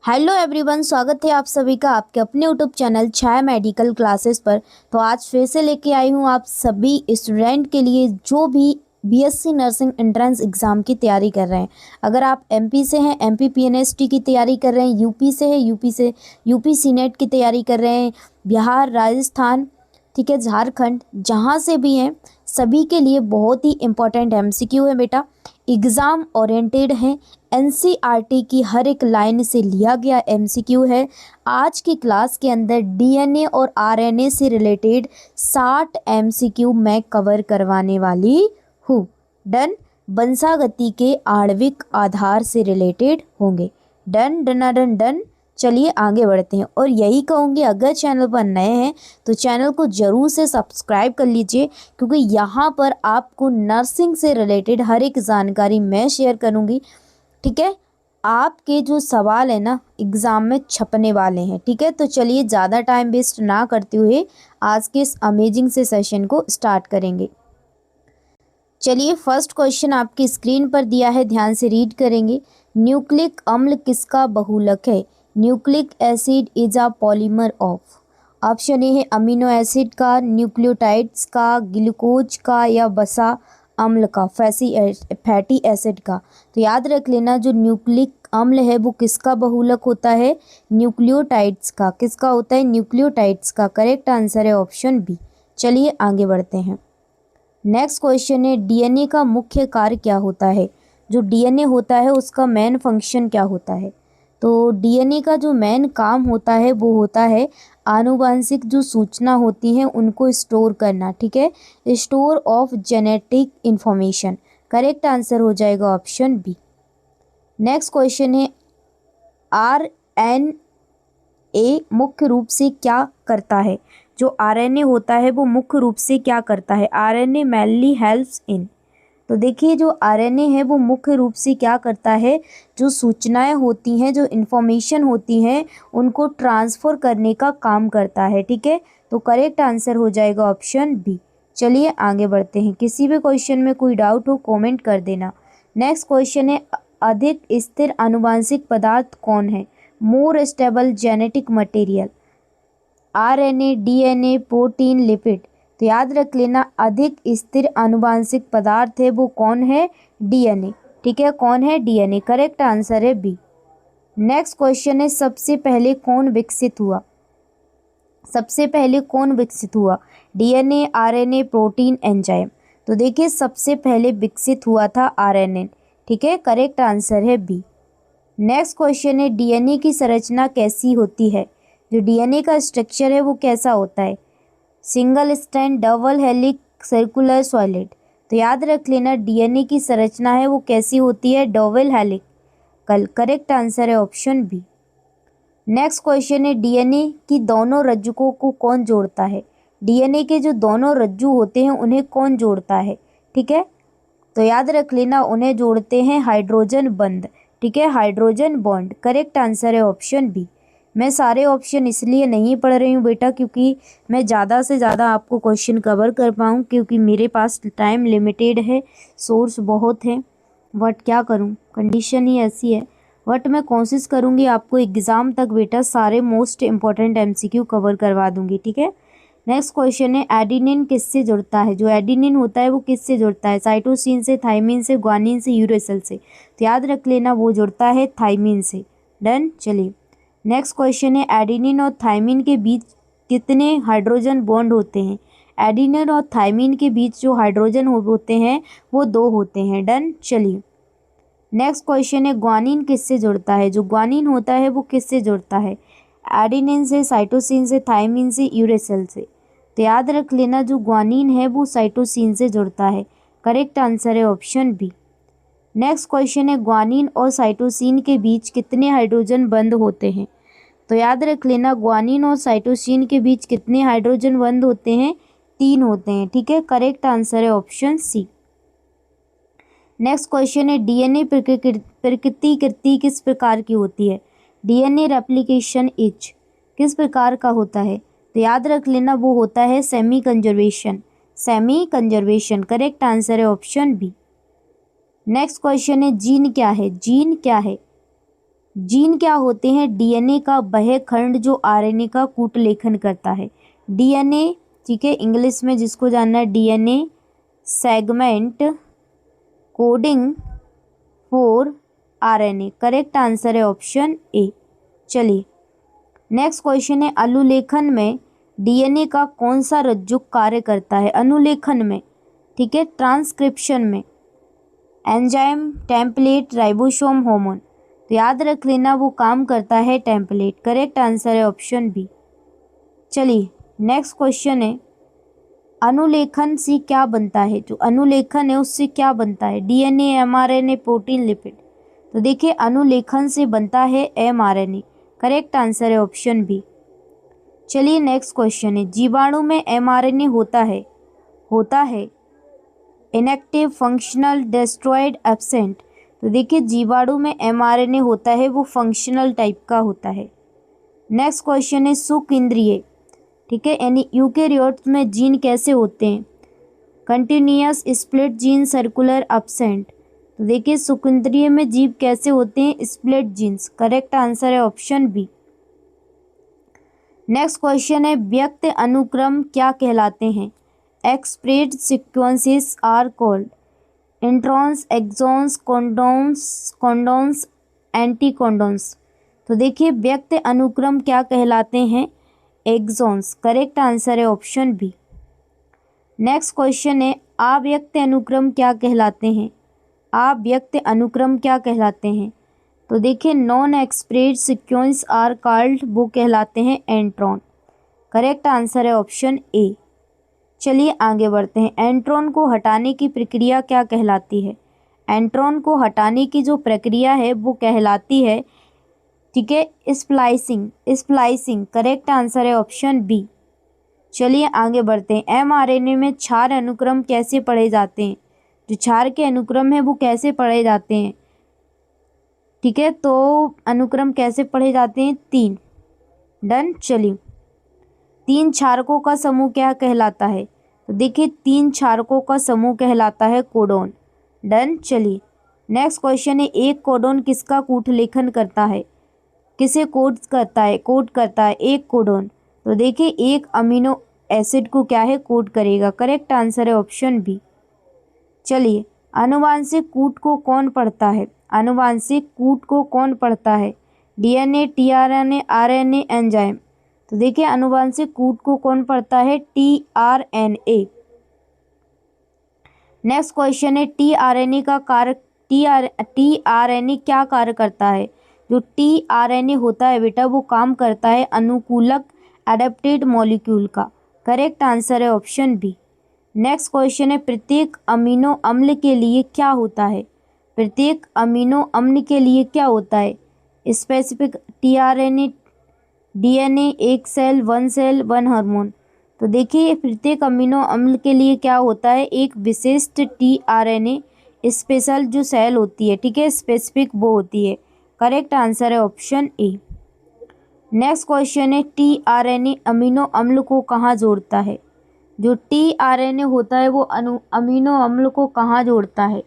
Hello everyone, स्वागत है आप सभी का आपके अपने यूट्यूब चैनल छाया मेडिकल क्लासेस पर। तो आज फिर से लेके आई हूँ आप सभी स्टूडेंट के लिए जो भी बीएससी नर्सिंग एंट्रेंस एग्ज़ाम की तैयारी कर रहे हैं। अगर आप एमपी से हैं, एमपी पीएनएसटी की तैयारी कर रहे हैं, यूपी से है, यूपी सीनेट की तैयारी कर रहे हैं, बिहार, राजस्थान, ठीक है, झारखंड, जहाँ से भी हैं सभी के लिए बहुत ही इम्पोर्टेंट एमसीक्यू है बेटा। एग्ज़ाम ओरिएंटेड हैं, एनसीईआरटी की हर एक लाइन से लिया गया एमसीक्यू है। आज की क्लास के अंदर डीएनए और आरएनए से रिलेटेड 60 एमसीक्यू मैं कवर करवाने वाली हूँ। डन। वंशागति के आणविक आधार से रिलेटेड होंगे। Done done done done. चलिए आगे बढ़ते हैं और यही कहूँगी, अगर चैनल पर नए हैं तो चैनल को ज़रूर से सब्सक्राइब कर लीजिए, क्योंकि यहाँ पर आपको नर्सिंग से रिलेटेड हर एक जानकारी मैं शेयर करूँगी। ठीक है, आपके जो सवाल है ना एग्ज़ाम में छपने वाले हैं। ठीक है, तो चलिए ज़्यादा टाइम वेस्ट ना करते हुए आज के इस अमेजिंग से सेशन को स्टार्ट करेंगे। चलिए, फर्स्ट क्वेश्चन आपकी स्क्रीन पर दिया है, ध्यान से रीड करेंगे। न्यूक्लिक अम्ल किसका बहुलक है? Nucleic acid is a polymer of. Option A है अमीनो एसिड का, न्यूक्लियोटाइड्स का, ग्लूकोज का, या वसा अम्ल का, फैटी एसिड का। तो याद रख लेना, जो न्यूक्लिक अम्ल है वो किसका बहुलक होता है? न्यूक्लियोटाइड्स का। किसका होता है? न्यूक्लियोटाइड्स का। करेक्ट आंसर है ऑप्शन बी। चलिए आगे बढ़ते हैं। नेक्स्ट क्वेश्चन है, डीएनए का मुख्य कार्य क्या होता है? जो डीएनए होता है उसका मेन फंक्शन क्या होता है? तो डीएनए का जो मेन काम होता है वो होता है आनुवंशिक जो सूचना होती हैं उनको स्टोर करना। ठीक है, store of genetic information. Correct answer हो जाएगा ऑप्शन बी। नेक्स्ट क्वेश्चन है, आरएनए मुख्य रूप से क्या करता है? जो आरएनए होता है वो मुख्य रूप से क्या करता है? RNA mainly helps in. तो देखिए, जो आरएनए है वो मुख्य रूप से क्या करता है? जो सूचनाएं होती हैं, जो इन्फॉर्मेशन होती हैं, उनको ट्रांसफ़र करने का काम करता है। ठीक है, तो करेक्ट आंसर हो जाएगा ऑप्शन बी। चलिए आगे बढ़ते हैं। किसी भी क्वेश्चन में कोई डाउट हो कमेंट कर देना। नेक्स्ट क्वेश्चन है, अधिक स्थिर आनुवांशिक पदार्थ कौन है? More stable genetic material. RNA, DNA, protein, lipid. तो याद रख लेना, अधिक स्थिर आनुवांशिक पदार्थ है वो कौन है? डीएनए। ठीक है, कौन है? डीएनए। करेक्ट आंसर है बी। नेक्स्ट क्वेश्चन है, सबसे पहले कौन विकसित हुआ? सबसे पहले कौन विकसित हुआ? DNA, RNA, protein, enzyme. तो देखिए, सबसे पहले विकसित हुआ था आरएनए। ठीक है, करेक्ट आंसर है बी। नेक्स्ट क्वेश्चन है, डीएनए की संरचना कैसी होती है? जो डीएनए का स्ट्रक्चर है वो कैसा होता है? Single strand, double helix, circular, solid. तो याद रख लेना, डीएनए की संरचना है वो कैसी होती है? Double helical. करेक्ट आंसर है ऑप्शन बी। नेक्स्ट क्वेश्चन है, डीएनए की दोनों रज्जुकों को कौन जोड़ता है? डीएनए के जो दोनों रज्जु होते हैं उन्हें कौन जोड़ता है? ठीक है, तो याद रख लेना, उन्हें जोड़ते हैं हाइड्रोजन बंध। ठीक है, हाइड्रोजन बॉन्ड। करेक्ट आंसर है ऑप्शन बी। मैं सारे ऑप्शन इसलिए नहीं पढ़ रही हूँ बेटा, क्योंकि मैं ज़्यादा से ज़्यादा आपको क्वेश्चन कवर कर पाऊँ, क्योंकि मेरे पास टाइम लिमिटेड है, सोर्स बहुत है। बट क्या करूँ, कंडीशन ही ऐसी है। बट मैं कोशिश करूँगी आपको एग्ज़ाम तक बेटा सारे मोस्ट इम्पॉर्टेंट एमसीक्यू कवर करवा दूँगी। ठीक है, नेक्स्ट क्वेश्चन है, एडिनिन किससे जुड़ता है? जो एडिनिन होता है वो किससे जुड़ता है? साइटोसिन से, थाइमिन से, ग्वानिन से, यूरेसिल से। तो याद रख लेना, वो जुड़ता है थाइमिन से। डन। चलिए नेक्स्ट क्वेश्चन है, एडिनिन और थाइमिन के बीच कितने हाइड्रोजन बॉन्ड होते हैं? एडिनिन और थाइमिन के बीच जो हाइड्रोजन होते हैं वो 2 होते हैं। डन। चलिए नेक्स्ट क्वेश्चन है, ग्वानिन किससे जुड़ता है? जो ग्वानिन होता है वो किससे जुड़ता है? एडिनिन से, साइटोसिन से, थाइमिन से, यूरेसिल से। तो याद रख लेना, जो ग्वानिन है वो साइटोसिन से जुड़ता है। करेक्ट आंसर है ऑप्शन बी। नेक्स्ट क्वेश्चन है, ग्वानिन और साइटोसिन के बीच कितने हाइड्रोजन बंध होते हैं? तो याद रख लेना, ग्वानिन और साइटोसिन के बीच कितने हाइड्रोजन बंध होते हैं? 3 होते हैं। ठीक है, करेक्ट आंसर है ऑप्शन सी। नेक्स्ट क्वेश्चन है, डीएनए प्रतिकृति किस प्रकार की होती है? डीएनए रेप्लिकेशन इच किस प्रकार का होता है? तो याद रख लेना, वो होता है semi conservation. Semi conservation. Correct answer है ऑप्शन बी। नेक्स्ट क्वेश्चन है, जीन क्या है? जीन क्या है? जीन क्या होते हैं? डीएनए का वह खंड जो आरएनए का कूट लेखन करता है। डीएनए, ठीक है, इंग्लिश में जिसको जानना है, DNA segment coding for RNA. Correct answer है ऑप्शन ए। चलिए नेक्स्ट क्वेश्चन है, अनुलेखन में डीएनए का कौन सा रज्जु कार्य करता है? अनुलेखन में, ठीक है, ट्रांसक्रिप्शन में, एंजाइम, टेम्पलेट, राइबोसोम, हार्मोन। तो याद रख लेना वो काम करता है टेम्पलेट। करेक्ट आंसर है ऑप्शन बी। चलिए नेक्स्ट क्वेश्चन है, अनुलेखन से क्या बनता है? जो अनुलेखन है उससे क्या बनता है? DNA, mRNA, protein, lipid. तो देखिए अनुलेखन से बनता है एमआरएनए। करेक्ट आंसर है ऑप्शन बी। चलिए नेक्स्ट क्वेश्चन है, जीवाणु में एमआरएनए होता है इनएक्टिव, फंक्शनल, डिस्ट्रॉयड, एब्सेंट। तो देखिए जीवाणु में एमआरएनए होता है वो फंक्शनल टाइप का होता है। नेक्स्ट क्वेश्चन है, सुख इंद्रिय, ठीक है, यानी यूकेरियोट्स में जीन कैसे होते हैं? Continuous, split gene, circular, absent. तो देखिए सुख इंद्रिय में जीव कैसे होते हैं? Split genes. करेक्ट आंसर है ऑप्शन बी। नेक्स्ट क्वेश्चन है, व्यक्त अनुक्रम क्या कहलाते हैं? Express sequences are called introns, exons, codons, anticodons. तो देखिए व्यक्त अनुक्रम क्या कहलाते हैं? एक्सॉन्स। करेक्ट आंसर है ऑप्शन बी। नेक्स्ट क्वेश्चन है, अव्यक्त अनुक्रम क्या कहलाते हैं? अव्यक्त अनुक्रम क्या कहलाते हैं? तो देखिए non express sequence are called, वो कहलाते हैं एंट्रॉन। करेक्ट आंसर है ऑप्शन ए। चलिए आगे बढ़ते हैं, एंट्रॉन को हटाने की प्रक्रिया क्या कहलाती है? एंट्रॉन को हटाने की जो प्रक्रिया है वो कहलाती है, ठीक है, स्प्लाइसिंग। करेक्ट आंसर है ऑप्शन बी। चलिए आगे बढ़ते हैं, एमआरएनए में क्षार अनुक्रम कैसे पढ़े जाते हैं? जो क्षार के अनुक्रम है वो कैसे पढ़े जाते हैं? ठीक है, तो अनुक्रम कैसे पढ़े जाते हैं? 3। डन। चलिए 3 क्षारकों का समूह क्या कहलाता है? तो देखिए 3 क्षारकों का समूह कहलाता है कोडोन। डन। चलिए नेक्स्ट क्वेश्चन है, एक कोडोन किसका कूट लेखन करता है? किसे कोड करता है एक कोडोन? तो देखिए एक अमीनो एसिड को क्या है? कोड करेगा। करेक्ट आंसर है ऑप्शन बी। चलिए आनुवांशिक कूट को कौन पढ़ता है? आनुवांशिक कूट को कौन पढ़ता है? DNA, tRNA, RNA, enzyme. तो देखिए आनुवांशिक कूट को कौन पढ़ता है? टीआरएनए। नेक्स्ट क्वेश्चन है, टीआरएनए क्या कार्य करता है? जो टीआरएनए होता है बेटा वो काम करता है अनुकूलक, एडेप्टेड मॉलिक्यूल का। करेक्ट आंसर है ऑप्शन बी। नेक्स्ट क्वेश्चन है, प्रत्येक अमीनो अम्ल के लिए क्या होता है? प्रत्येक अमीनो अम्ल के लिए क्या होता है? स्पेसिफिक टीआरएनए, डीएनए, एक सेल, वन हार्मोन। तो देखिए प्रत्येक अमीनो अम्ल के लिए क्या होता है? एक विशिष्ट टीआरएनए स्पेशल जो सेल होती है, ठीक है, स्पेसिफिक वो होती है। करेक्ट आंसर है ऑप्शन ए। नेक्स्ट क्वेश्चन है, टीआरएनए अमीनो अम्ल को कहाँ जोड़ता है? जो टीआरएनए होता है वो अमीनो अम्ल को कहाँ जोड़ता है?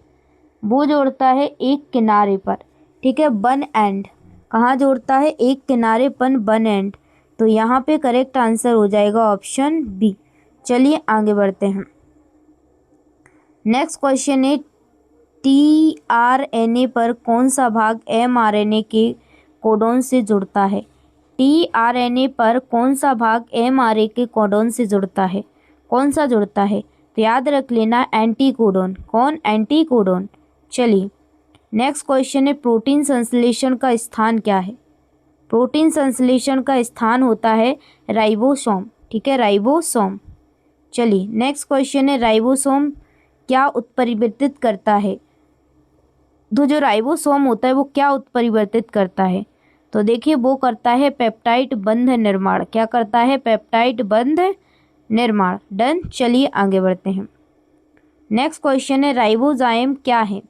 वो जोड़ता है एक किनारे पर, ठीक है, वन एंड। कहाँ जोड़ता है? एक किनारे पर, वन एंड। तो यहाँ पे करेक्ट आंसर हो जाएगा ऑप्शन बी। चलिए आगे बढ़ते हैं। नेक्स्ट क्वेश्चन है, टीआरएनए पर कौन सा भाग एमआरएनए के कोडोन से जुड़ता है? टीआरएनए पर कौन सा भाग एमआरएनए के कोडोन से जुड़ता है? कौन सा जुड़ता है? तो याद रख लेना एंटीकोडोन। कौन? एंटीकोडोन। चलिए नेक्स्ट क्वेश्चन है, प्रोटीन संश्लेषण का स्थान क्या है? प्रोटीन संश्लेषण का स्थान होता है राइबोसोम, ठीक है, राइबोसोम। चलिए नेक्स्ट क्वेश्चन है, राइबोसोम क्या उत्परिवर्तित करता है? तो जो राइबोसोम होता है वो क्या उत्परिवर्तित करता है? तो देखिए वो करता है पेप्टाइड बंध निर्माण। क्या करता है? पेप्टाइड बंध निर्माण। डन। चलिए आगे बढ़ते हैं। नेक्स्ट क्वेश्चन है, राइबोजाइम क्या है?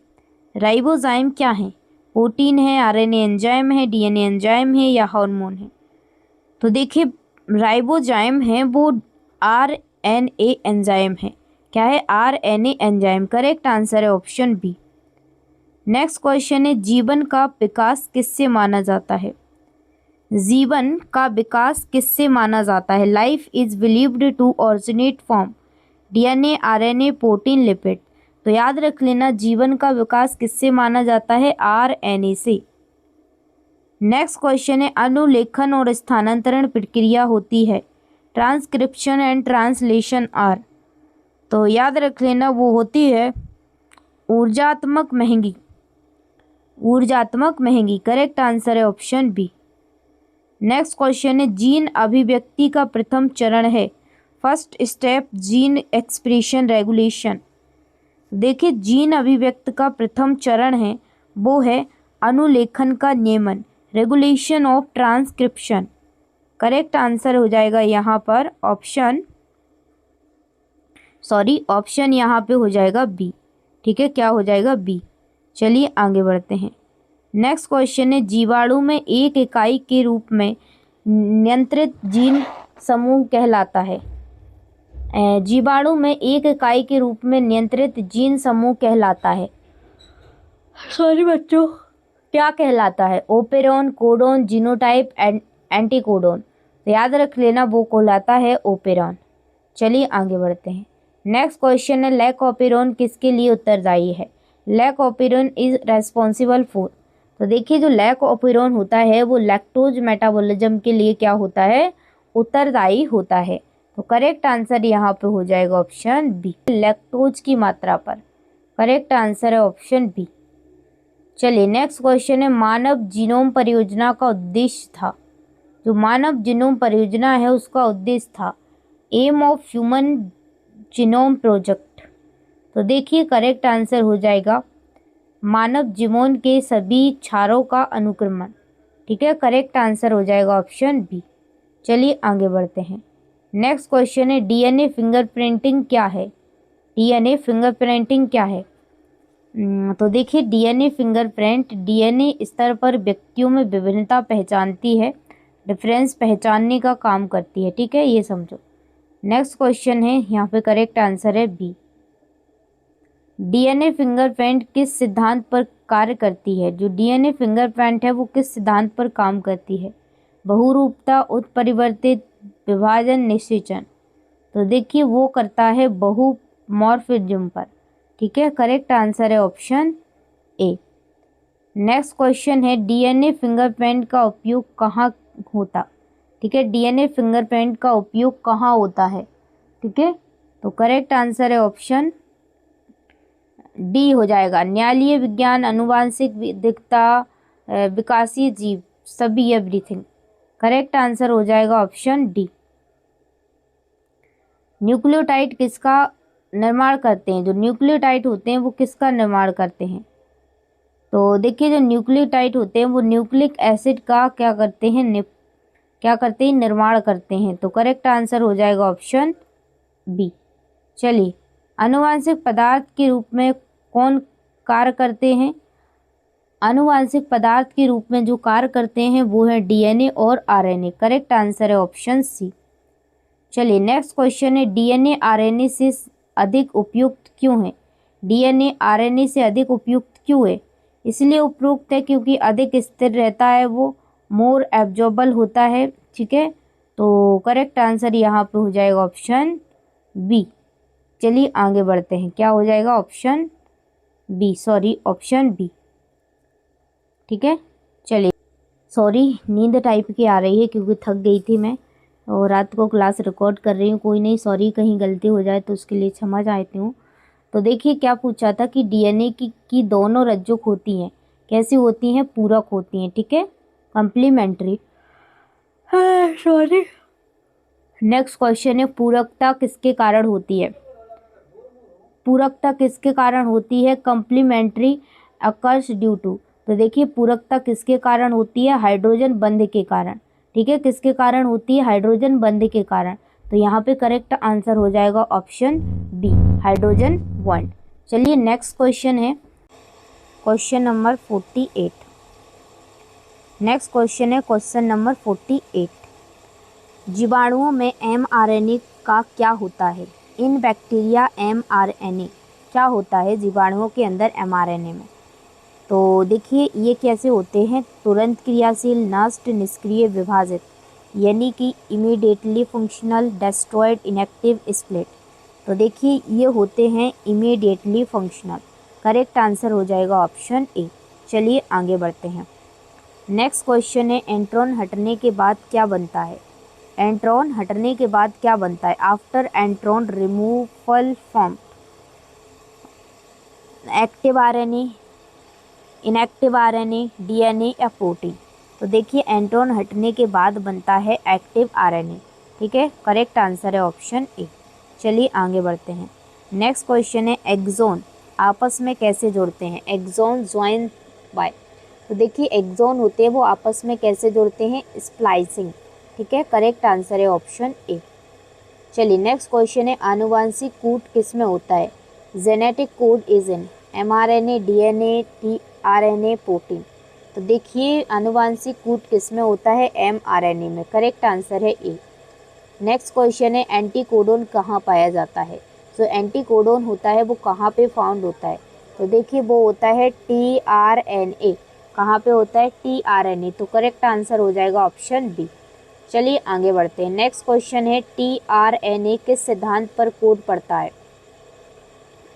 राइबोजाइम क्या है? प्रोटीन है, आरएनए एंजाइम है, डीएनए एंजाइम है या हार्मोन है? तो देखिए राइबोजाइम है वो आरएनए एंजाइम है। क्या है? RNA enzyme. करेक्ट आंसर है ऑप्शन बी। नेक्स्ट क्वेश्चन है जीवन का विकास किससे माना जाता है? जीवन का विकास किससे माना जाता है? Life is believed to originate from DNA, RNA, protein, lipid. तो याद रख लेना जीवन का विकास किससे माना जाता है? आरएनए से। नेक्स्ट क्वेश्चन है अनुलेखन और स्थानांतरण प्रक्रिया होती है ट्रांसक्रिप्शन एंड ट्रांसलेशन आर। तो याद रख लेना वो होती है ऊर्जात्मक महंगी। ऊर्जात्मक महंगी करेक्ट आंसर है ऑप्शन बी। नेक्स्ट क्वेश्चन है जीन अभिव्यक्ति का प्रथम चरण है first step gene expression regulation. देखिए जीन अभिव्यक्ति का प्रथम चरण है वो है अनुलेखन का नियमन regulation of transcription. Correct answer हो जाएगा यहाँ पर ऑप्शन यहाँ पे हो जाएगा बी। ठीक है, क्या हो जाएगा? बी। चलिए आगे बढ़ते हैं। नेक्स्ट क्वेश्चन है जीवाणु में एक इकाई के रूप में नियंत्रित जीन समूह कहलाता है। जीवाणु में एक इकाई के रूप में नियंत्रित जीन समूह कहलाता है। सॉरी बच्चों, क्या कहलाता है? Operon, codon, genotype, anticodon. तो याद रख लेना वो कहलाता है ओपेरॉन। चलिए आगे बढ़ते हैं। नेक्स्ट क्वेश्चन है लैक ओपेरॉन किसके लिए उत्तरदायी है? Lac operon is responsible for. तो देखिए जो लैक ओपेरॉन होता है वो लैक्टोज मेटाबॉलिज्म के लिए क्या होता है? उत्तरदायी होता है। तो करेक्ट आंसर यहाँ पे हो जाएगा ऑप्शन बी, लैक्टोज की मात्रा पर। करेक्ट आंसर है ऑप्शन बी। चलिए नेक्स्ट क्वेश्चन है मानव जीनोम परियोजना का उद्देश्य था। जो मानव जीनोम परियोजना है उसका उद्देश्य था aim of human genome project. तो देखिए करेक्ट आंसर हो जाएगा मानव जीनोम के सभी क्षारों का अनुक्रमण। ठीक है, करेक्ट आंसर हो जाएगा ऑप्शन बी। चलिए आगे बढ़ते हैं। नेक्स्ट क्वेश्चन है डीएनए फिंगरप्रिंटिंग क्या है? डीएनए फिंगरप्रिंटिंग क्या है? तो देखिए डीएनए फिंगरप्रिंट डीएनए स्तर पर व्यक्तियों में विभिन्नता पहचानती है, डिफरेंस पहचानने का काम करती है। ठीक है, ये समझो। नेक्स्ट क्वेश्चन है यहाँ पे करेक्ट आंसर है बी। डीएनए फिंगरप्रिंट किस सिद्धांत पर कार्य करती है? जो डीएनए फिंगरप्रिंट है वो किस सिद्धांत पर काम करती है? बहुरूपता, उत्परिवर्तित, विभाजन, निषेचन। तो देखिए वो करता है बहुमॉर्फिज्म पर। ठीक है, करेक्ट आंसर है ऑप्शन ए। नेक्स्ट क्वेश्चन है डीएनए फिंगरप्रिंट का उपयोग कहाँ होता? ठीक है, डीएनए फिंगरप्रिंट का उपयोग कहाँ होता है? ठीक है, तो करेक्ट आंसर है ऑप्शन डी हो जाएगा न्यायालय विज्ञान, अनुवांशिक विधिकता, विकासीय जीव, सभी एवरीथिंग। करेक्ट आंसर हो जाएगा ऑप्शन डी। न्यूक्लियोटाइड किसका निर्माण करते हैं? जो न्यूक्लियोटाइड होते हैं वो किसका निर्माण करते हैं? तो देखिए जो न्यूक्लियोटाइड होते हैं वो न्यूक्लिक एसिड का क्या करते हैं? निर्माण करते हैं। तो करेक्ट आंसर हो जाएगा ऑप्शन बी। चलिए आनुवांशिक पदार्थ के रूप में कौन कार्य करते हैं? आनुवांशिक पदार्थ के रूप में जो कार्य करते हैं वो है डीएनए और आरएनए। करेक्ट आंसर है ऑप्शन सी। चलिए नेक्स्ट क्वेश्चन है डीएनए आरएनए से अधिक उपयुक्त क्यों है? डीएनए आरएनए से अधिक उपयुक्त क्यों है? इसलिए उपयुक्त है क्योंकि अधिक स्थिर रहता है, वो मोर एब्जॉर्बल होता है। ठीक है, तो करेक्ट आंसर यहाँ पे हो जाएगा ऑप्शन बी। चलिए आगे बढ़ते हैं। क्या हो जाएगा? Option B, option B. ठीक है, चलिए नींद टाइप की आ रही है क्योंकि थक गई थी मैं और रात को क्लास रिकॉर्ड कर रही हूँ। कोई नहीं, कहीं गलती हो जाए तो उसके लिए क्षमा चाहती हूँ। तो देखिए क्या पूछा था कि डीएनए की दोनों रज्जुक होती हैं, कैसी होती हैं? पूरक होती हैं। ठीक है, कंप्लीमेंट्री। नेक्स्ट क्वेश्चन है पूरकता किसके कारण होती है? पूरकता किसके कारण होती है? Complementary occurs due to. तो देखिए पूरकता किसके कारण होती है? हाइड्रोजन बंध के कारण। ठीक है, किसके कारण होती है? हाइड्रोजन बंध के कारण। तो यहाँ पे करेक्ट आंसर हो जाएगा ऑप्शन बी, हाइड्रोजन बॉन्ड। चलिए नेक्स्ट क्वेश्चन है क्वेश्चन नंबर 48। नेक्स्ट क्वेश्चन है क्वेश्चन नंबर 48। जीवाणुओं में एमआरएनए का क्या होता है? इन बैक्टीरिया एमआरएनए क्या होता है जीवाणुओं के अंदर एमआरएनए में? तो देखिए ये कैसे होते हैं, तुरंत क्रियाशील, नष्ट, निष्क्रिय, विभाजित, यानी कि immediately functional, destroyed, inactive, split. तो देखिए ये होते हैं इमीडिएटली फंक्शनल। करेक्ट आंसर हो जाएगा ऑप्शन ए। चलिए आगे बढ़ते हैं। नेक्स्ट क्वेश्चन है, एंट्रॉन हटने के बाद क्या बनता है। एंट्रॉन हटने के बाद क्या बनता है। After enteron removal form active RNA, inactive RNA, DNA या प्रोटीन। तो देखिए एंट्रॉन हटने के बाद बनता है एक्टिव आरएनए। ठीक है, करेक्ट आंसर है ऑप्शन ए। चलिए आगे बढ़ते हैं। नेक्स्ट क्वेश्चन है, एक्सोन आपस में कैसे जुड़ते हैं। Exon join by. तो देखिए एक्सोन होते हैं वो आपस में कैसे जुड़ते हैं, स्प्लाइसिंग। ठीक है, करेक्ट आंसर है ऑप्शन ए। चलिए नेक्स्ट क्वेश्चन है, आनुवांशिक कूट किस में होता है। Genetic code is in mRNA, DNA, tRNA, protein. तो देखिए आनुवांशिक कूट किस में होता है, एमआरएनए में। करेक्ट आंसर है ए। नेक्स्ट क्वेश्चन है, एंटीकोडोन कहाँ पाया जाता है। जो एंटीकोडोन होता है वो कहाँ पे फाउंड होता है। तो देखिए वो होता है टीआरएनए। कहाँ पे होता है, टीआरएनए। तो करेक्ट आंसर हो जाएगा ऑप्शन बी। चलिए आगे बढ़ते हैं। नेक्स्ट क्वेश्चन है, टीआरएनए किस सिद्धांत पर कोड पड़ता है।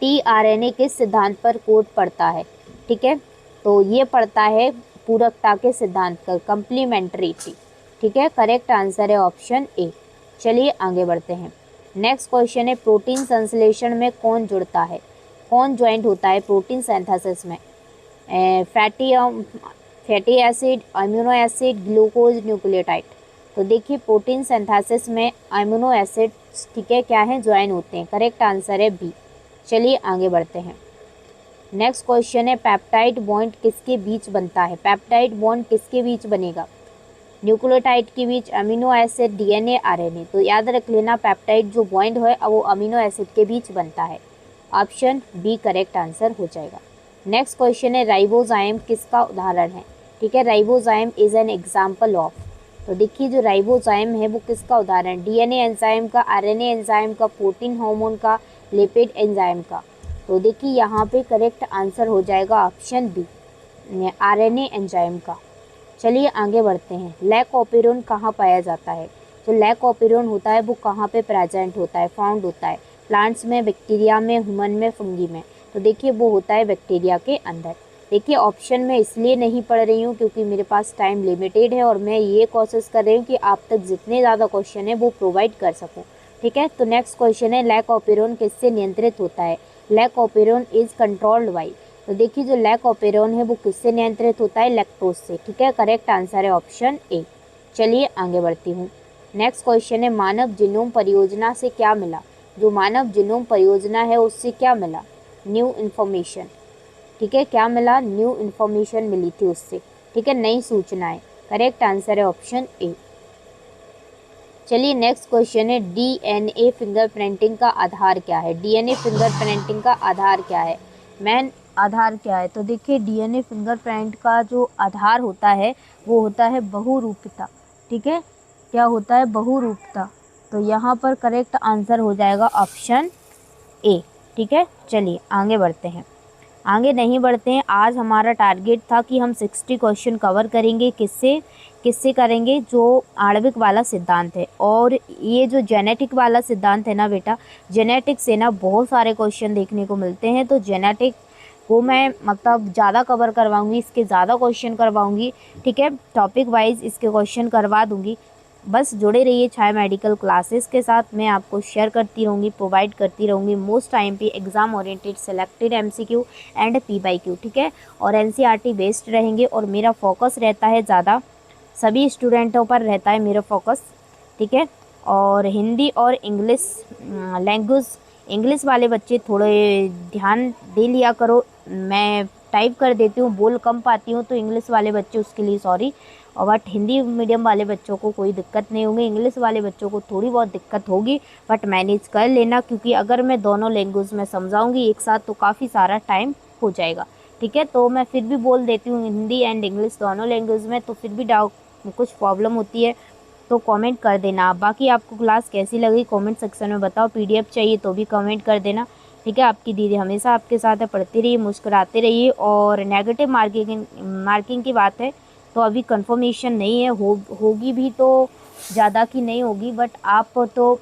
टीआरएनए किस सिद्धांत पर कोड पड़ता है। ठीक है, तो ये पड़ता है पूरकता के सिद्धांत पर, कंप्लीमेंट्रिटी। ठीक है, करेक्ट आंसर है ऑप्शन ए। चलिए आगे बढ़ते हैं। नेक्स्ट क्वेश्चन है, प्रोटीन संश्लेषण में कौन जुड़ता है, कौन ज्वाइंट होता है प्रोटीन सिंथेसिस में। Fatty acid, amino acid, glucose, nucleotide. तो देखिए प्रोटीन सिंथेसिस में अमीनो एसिड, ठीक है, क्या है, ज्वाइन होते हैं। करेक्ट आंसर है बी। चलिए आगे बढ़ते हैं। नेक्स्ट क्वेश्चन है, पेप्टाइड बॉन्ड किसके बीच बनता है। पेप्टाइड बॉन्ड किसके बीच बनेगा, न्यूक्लियोटाइड के बीच, अमीनो एसिड, डीएनए, आरएनए। तो याद रख लेना पेप्टाइड जो बॉन्ड है वो अमीनो एसिड के बीच बनता है। ऑप्शन बी करेक्ट आंसर हो जाएगा। नेक्स्ट क्वेश्चन है, राइबोजाइम किसका उदाहरण है। ठीक है, ribozyme is an example of. तो देखिए जो राइबोजाइम है वो किसका उदाहरण, डीएनए एंजाइम का, आरएनए एंजाइम का, प्रोटीन हार्मोन का, लिपिड एंजाइम का। तो देखिए यहाँ पे करेक्ट आंसर हो जाएगा ऑप्शन बी, आरएनए एंजाइम का। चलिए आगे बढ़ते हैं। लैकोपेरोन कहाँ पाया जाता है। जो लैकोपेरोन होता है वो कहाँ पे प्रेजेंट होता है, फाउंड होता है। प्लांट्स में, बैक्टीरिया में, ह्यूमन में, फंगी में। तो देखिए वो होता है बैक्टीरिया के अंदर। देखिए ऑप्शन में इसलिए नहीं पढ़ रही हूँ क्योंकि मेरे पास टाइम लिमिटेड है और मैं ये कोशिश कर रही हूँ कि आप तक जितने ज़्यादा क्वेश्चन है वो प्रोवाइड कर सकूँ। ठीक है, तो नेक्स्ट क्वेश्चन है, लैकोपेरोन किससे नियंत्रित होता है। Lac operon is controlled by. तो देखिए जो लैकोपेरोन है वो किससे नियंत्रित होता है, लैक्टोज से। ठीक है, करेक्ट आंसर है ऑप्शन ए। चलिए आगे बढ़ती हूँ। नेक्स्ट क्वेश्चन है, मानव जीनोम परियोजना से क्या मिला। जो मानव जीनोम परियोजना है उससे क्या मिला, न्यू इन्फॉर्मेशन। ठीक है, क्या मिला, न्यू इन्फॉर्मेशन मिली थी उससे। ठीक है, नई सूचनाएं। करेक्ट आंसर है ऑप्शन ए। चलिए नेक्स्ट क्वेश्चन है, डीएनए फिंगरप्रिंटिंग का आधार क्या है। डीएनए फिंगरप्रिंटिंग का आधार क्या है, मैन आधार क्या है। तो देखिए डीएनए फिंगरप्रिंट का जो आधार होता है वो होता है बहुरूपता। ठीक है, क्या होता है, बहुरूपता। तो यहाँ पर करेक्ट आंसर हो जाएगा ऑप्शन ए। ठीक है, चलिए आगे बढ़ते हैं। आगे नहीं बढ़ते हैं। आज हमारा टारगेट था कि हम 60 क्वेश्चन कवर करेंगे। किससे किससे करेंगे, जो आणविक वाला सिद्धांत है। और ये जो जेनेटिक वाला सिद्धांत है ना बेटा, जेनेटिक से ना बहुत सारे क्वेश्चन देखने को मिलते हैं। तो जेनेटिक को मैं मतलब ज़्यादा कवर करवाऊंगी, इसके ज़्यादा क्वेश्चन करवाऊंगी। ठीक है, टॉपिक वाइज इसके क्वेश्चन करवा दूंगी। बस जुड़े रहिए छाया मेडिकल क्लासेस के साथ। मैं आपको शेयर करती रहूँगी, प्रोवाइड करती रहूँगी मोस्ट टाइम पे exam oriented selected MCQ and PYQ. ठीक है, और एनसीईआरटी बेस्ड रहेंगे। और मेरा फोकस रहता है ज़्यादा सभी स्टूडेंटों पर रहता है मेरा फोकस। ठीक है, और हिंदी और इंग्लिश लैंग्वेज, इंग्लिश वाले बच्चे थोड़े ध्यान दे लिया करो। मैं टाइप कर देती हूँ, बोल कम पाती हूँ, तो इंग्लिश वाले बच्चे उसके लिए सॉरी। और बट हिंदी मीडियम वाले बच्चों को कोई दिक्कत नहीं होगी, इंग्लिश वाले बच्चों को थोड़ी बहुत दिक्कत होगी, बट मैनेज कर लेना। क्योंकि अगर मैं दोनों लैंग्वेज में समझाऊंगी एक साथ तो काफ़ी सारा टाइम हो जाएगा। ठीक है, तो मैं फिर भी बोल देती हूँ हिंदी एंड इंग्लिश दोनों लैंग्वेज में, तो फिर भी डाउट कुछ प्रॉब्लम होती है तो कमेंट कर देना। बाकी आपको क्लास कैसी लगी कमेंट सेक्शन में बताओ। पीडीएफ चाहिए तो भी कमेंट कर देना। ठीक है। आपकी दीदी हमेशा आपके साथ है, पढ़ते रहिए, मुस्कुराते रहिए। और नेगेटिव मार्किंग की बात है तो अभी कंफर्मेशन नहीं है, होगी भी तो ज़्यादा की नहीं होगी, बट आप तो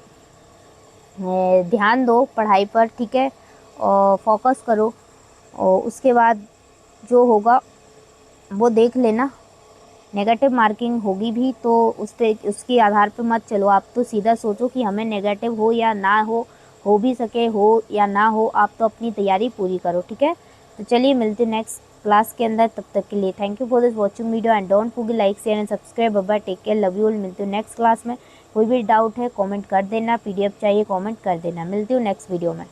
ध्यान दो पढ़ाई पर, ठीक है, और फोकस करो, और उसके बाद जो होगा वो देख लेना। नेगेटिव मार्किंग होगी भी तो उस पे, उसके आधार पे मत चलो। आप तो सीधा सोचो कि हमें नेगेटिव हो या ना हो भी सके, हो या ना हो, आप तो अपनी तैयारी पूरी करो, ठीक है। तो चलिए मिलते हैं नेक्स्ट क्लास के अंदर, तब तक के लिए thank you for this watching video and don't forget like share and subscribe. Bye bye, take care, love you all. मिलती हूँ नेक्स्ट क्लास में। कोई भी डाउट है कमेंट कर देना, पीडीएफ चाहिए कमेंट कर देना। मिलती हूँ नेक्स्ट वीडियो में।